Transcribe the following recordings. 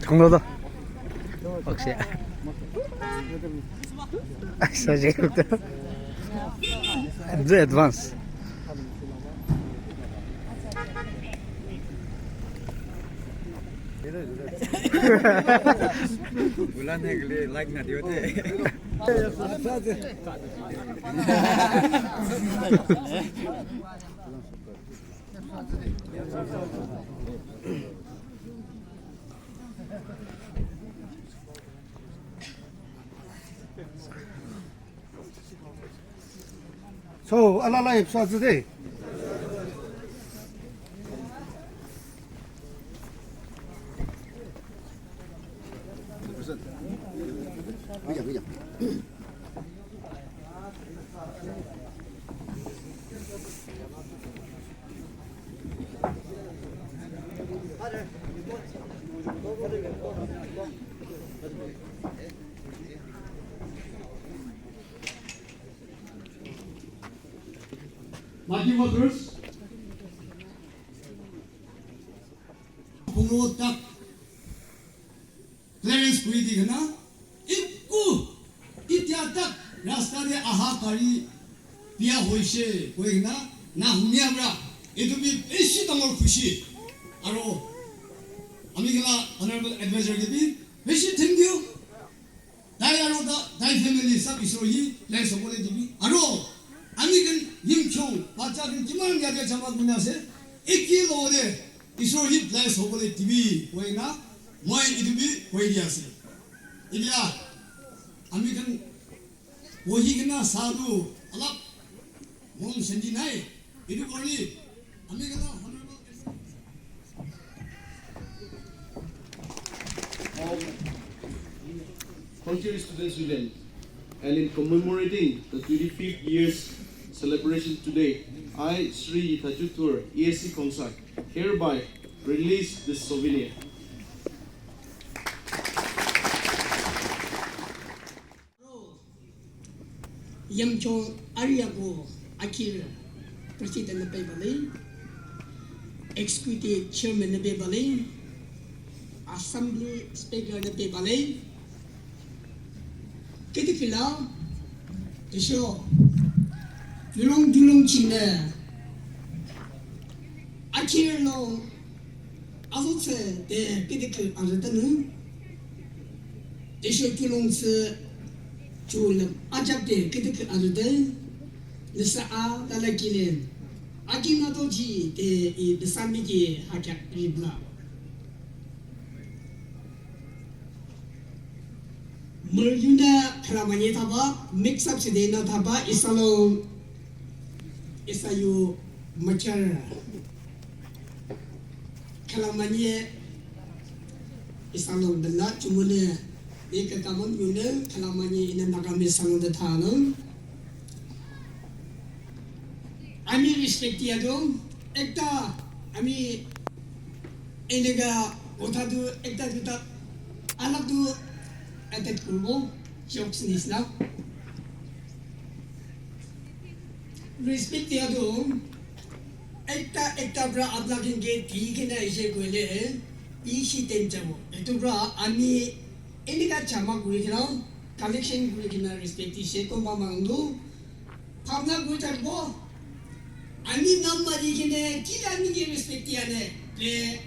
정로다. 혹시 사진부터 the advance. bulan hai gele like na diyo the So, alala ipsa today. Mighty workers, Pungro tak Clarence Puidi kana ikku itya tak rasta de aha kari pia hoise koina na hunya bra itu bi beshi tamor khushi aro amigala honorable advisor ke bi beshi thank you dai aro da dai family sab isroyi lai sobole dibi aro Amikan Yimkhiung Akherü Arihako chama kunase ekilo de isroyi lai sobole dibi koina moi idubi koidiase idia Amikan wohigna sadu alap mon sendi nai idu kori amigala honorable Khongjiri Students Union, and in commemorating the 25th year's celebration today, I, Sri Yithachu Thurr, EAC Khongsa, hereby release this souvenir. Yimkhiung Akherü Arihako, President of Jubilee, Executive Chairman of Jubilee, Assembly Speaker of Jubilee, Kiphire, the show, Julong China, Akherü no, Azotse, the Kiphire Arihako, the show Julong Julam Ajabde Kiphire Arihako, the Saa Dalakilin, Akinatoji, the Samiji Hajak Ribla. Merjunda Kramani Taba, mix up Sedena Taba, Isalo Isayu Machara Kalamani Isalo the Lat Jumune, Ekakamon Yune, Kalamani in the Nagami Salon the Tano. Ami respectiado, Ekta, Ami Elega, Otadu, Ekta Guta, Aladu. Atat kurbo jokes nis na respect yado ekta bra ablakin ge thik na ise koile ishi tenjamo etu bra ani indika chama guri kina collection guri kina respect ise ko mamandu phamna guri tarbo ani namari kine kilani ge respect yane le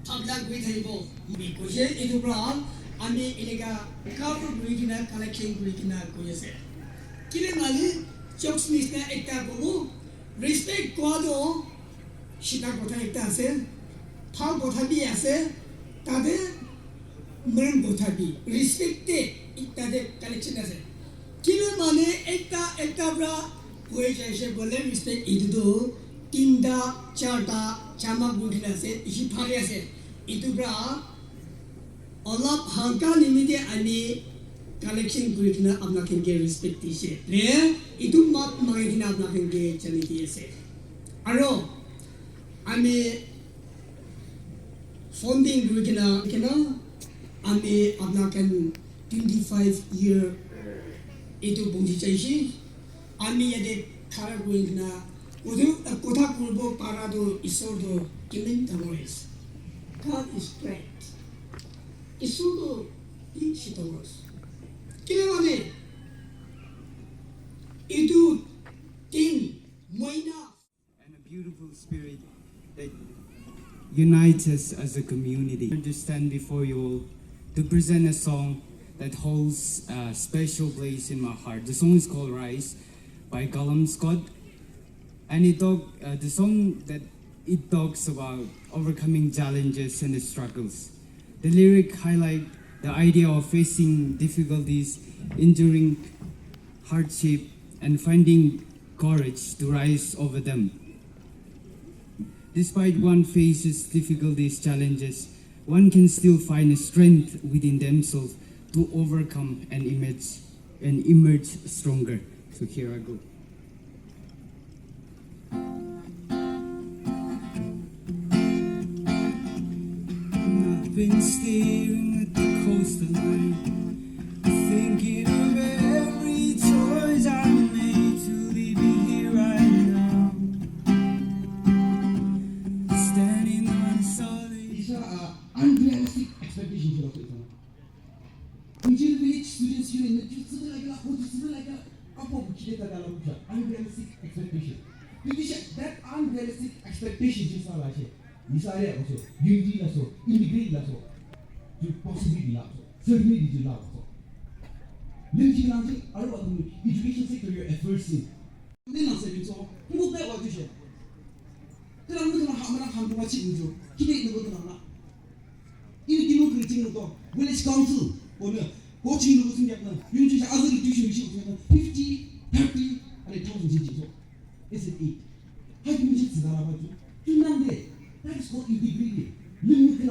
phamna guri thaibo mi ko ye etu bra Ami ilega cover gurigina collection gurigina koyase. Kile mali jokes nisna ekta bomu respect kwado shita kotha ekta ase phal kotha bi ase tade mern kotha bi respect te ekta de collection ase. Kile mali ekta bra koy jaise bole respect idu tinda charta chama gurigina ase ishi phale ase itu bra Olap hangka nimide ani collection gurikina apna kenge respect ise le itu mat magina apna kenge chali ise aro ami funding gurikina kena ami apna kan 25-year itu bungsi caishi ami yade khara going na udu kotha kurbo parado isodo kimin tangores God is great isodo ishitongos kilewade itu tin moina and a beautiful spirit that unites us as a community. To stand before you all to present a song that holds a special place in my heart. The song is called Rise by Callum Scott, and the song that it talks about overcoming challenges and the struggles. The lyric highlight the idea of facing difficulties, enduring hardship, and finding courage to rise over them. Despite one faces difficulties, challenges, one can still find a strength within themselves to overcome and emerge stronger. So here I go. I've been staring at the coastal line, thinking of every choice I made to leave you here right now. Standing on solid. These are unrealistic expectations of it. Khongjiri Village Students Union, unrealistic expectation. Because that unrealistic expectation is not like it. These are also unity, also immigrate, also to possibly love, certainly to love. Limiting education sector your efforts in. Then I said, so who that was you? Then I'm going to have to watch it with you. Keep it in the book. You creating the village council or coaching the Muslim, you just other institutions 50, 30, and 1,000. Is it 8? How do you just about you? That is called integrity. Living in a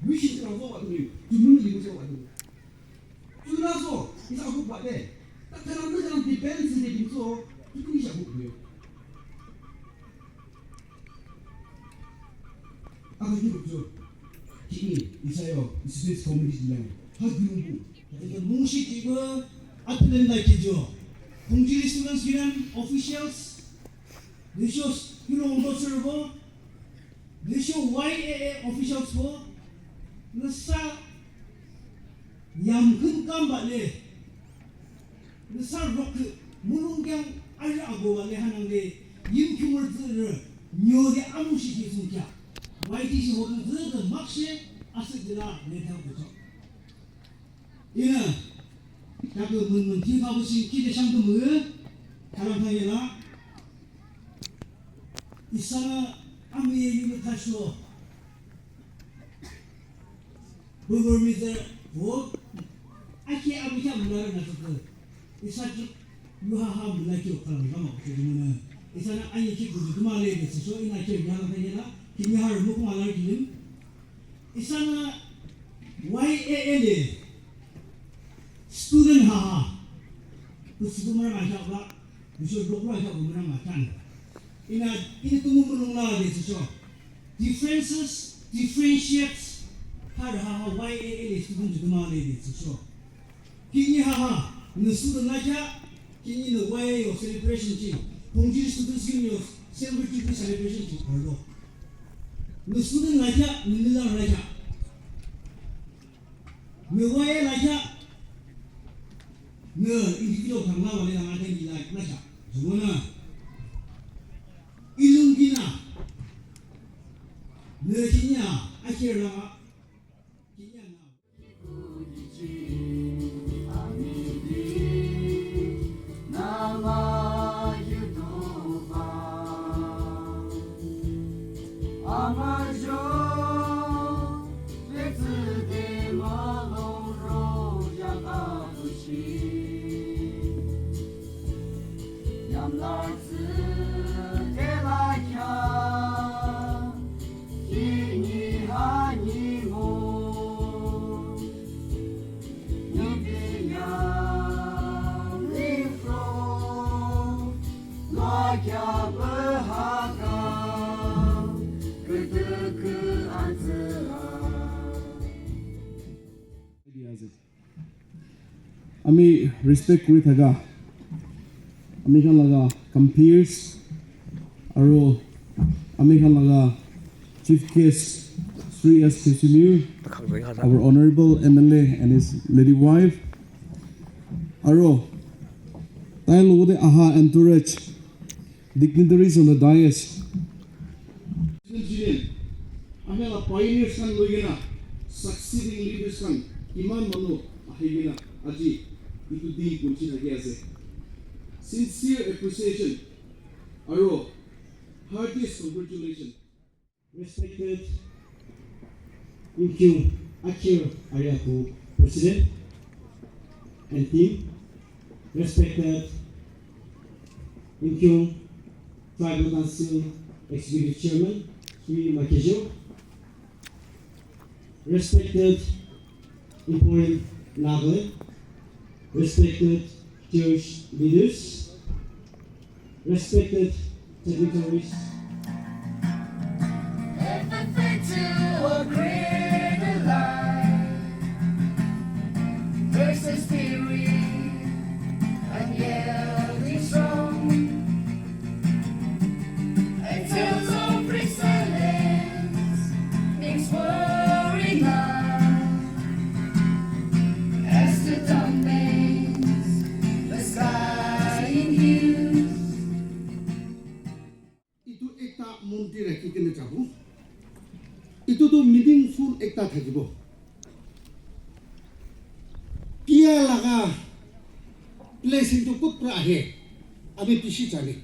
we should have what you to really use what you do. So that's all. It's a good part there. That can depends on the so you can use a book here. I'm going to do it's this community land. How do you do? The Mushi Tiber, Atlan like you. Khongjiri Students Union officials, they show, server, they show YAA officials for Nasa Yimkhiung Akherü Nasa Rock, Yimkhiung Akherü Arihako, Yimkhiung Akherü Arihako, Yimkhiung YTC holding the Maxi Asset Dilla Later. Yeah, that will when you have seen Kitty Shantamu, Karamaya Isana Ami Yithachu Thurr Mr. Work. I can't become another. It's such you have like your Karamama. It's an Ayaki Kumale, so in I came down. Kiphire Mukumalarkin Isana YAA student ha Kusumara Jabla, you should go right up with Ramatan. In a Tumuruna, differences, differentiates, YAA student to Mali, so Kiphire, in the student Naja, in the way of celebration team, Khongjiri Students Union, celebrating celebration team. The student Raja, Nila Raja. Mewaya Raja, no individual Kangla, like Raja. Zuna Ilungina, Nerkinya, Akira. Ami respect kuri thaga. Ami kan laga compeers. Aro ami kan laga chief guest Sri S. Kiusumew, our honorable MLA and his lady wife. Aro tayo lugode aha entourage dignitaries on the dais. Ami la pioneers kan loigena succeeding leaders kan iman manu ahigena aji itu di kunci lagi ase. Sincere appreciation. Aro heartiest congratulations. Respected Yimkhiung Akherü Arihako, President and team. Respected Yimkhiung Tribal Council Executive Chairman, Sri Makejo. Respected Emporium Nagaland. Respected church leaders. Respected secretaries. Itu tuh meaningful ekta thakibo. Pia laga place into put pra ahe. Ami pisi chani.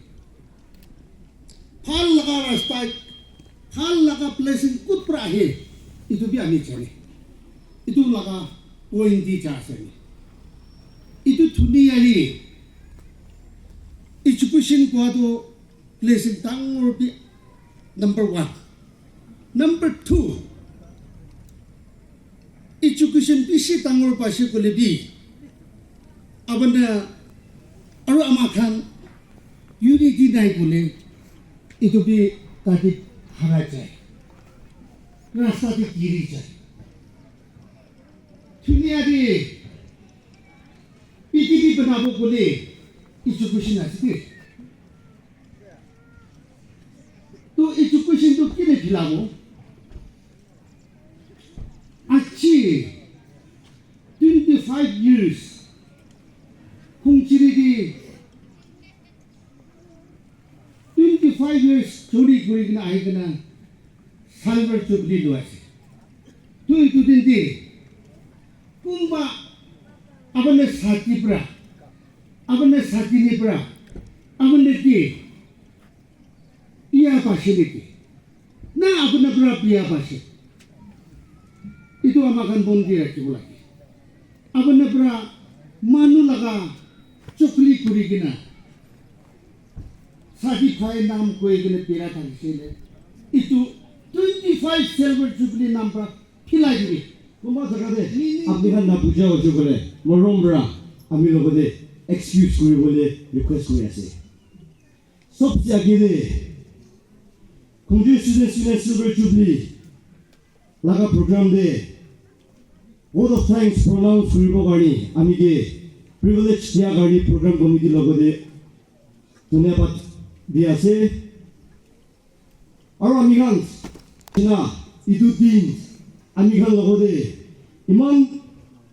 Phal laga rasta, phal laga place in put pra ahe. Itu bi ami chani. Itu laga point di cha chani. Itu thuniyari. Education ko to place in tangor bi number 1. Number 2, education pisi tangor pasi ko lebi. Abanda aro amakan unity nai kule itu bi tadi hara jai. Rasta di kiri jai. Dunia di PTV banabo kule education asik. To education to kile filamo. Achi 25 years Khongjiri di 25 years chori kuri kena ahi kena silver jubilee lo ase. Tu itu dinti kumba abane sati pra abane sati ni pra abane ki iya pashe ni na abane pra iya pashe. Itu amakan bondi rakibo lagi. Abana pra manu laga chokli kuri kina. Sadi phai nam koi kina pera thakisele. Itu 25 silver jubilee number khilai diri. Kumba sakade. Apni kan na puja hojo kore. Morom bra. Ami logode excuse kuri bole request kuri ase. Sobse agire. Khongjiri Students Union Silver Jubilee laga program de vote of thanks pronounce kuribo gani amige privilege dia gani program committee logode dhanyabad diase aro amigan china idu din amigan logode iman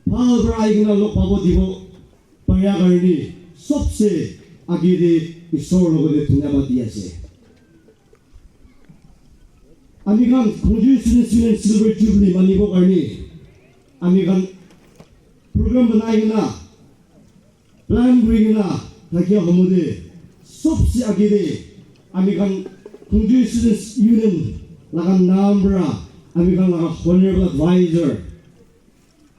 bhal bra igna lok pabo dibo paya gani sobse agire ishor logode dhanyabad diase amigan Khongjiri Students Union Silver Jubilee manibo gani amigan program बनाएगा plan बनेगा ताकि हमोदे सबसे आगे दे amigan Khongjiri Students Union lagan nambra amigan laga honorable advisor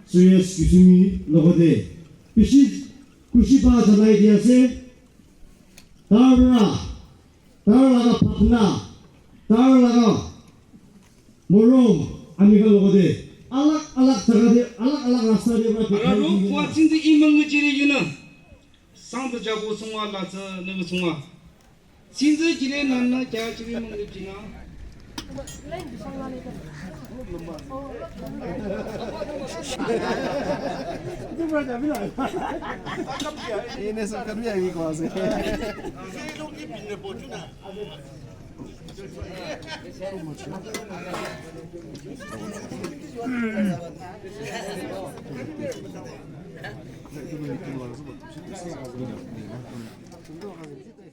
Sri S. Kiusumew logode pishi kushiba janai dia se tar laga patna tar laga morom amigan logode अलग जगह दे अलग रास्ता दे रो क्वाचिन दि among जिरि युना सांग जाबो संवा लाच नग संवा सिंज जिरे नन क्या जिरि मंग जिना Ini sekarang yang kuasa. Itu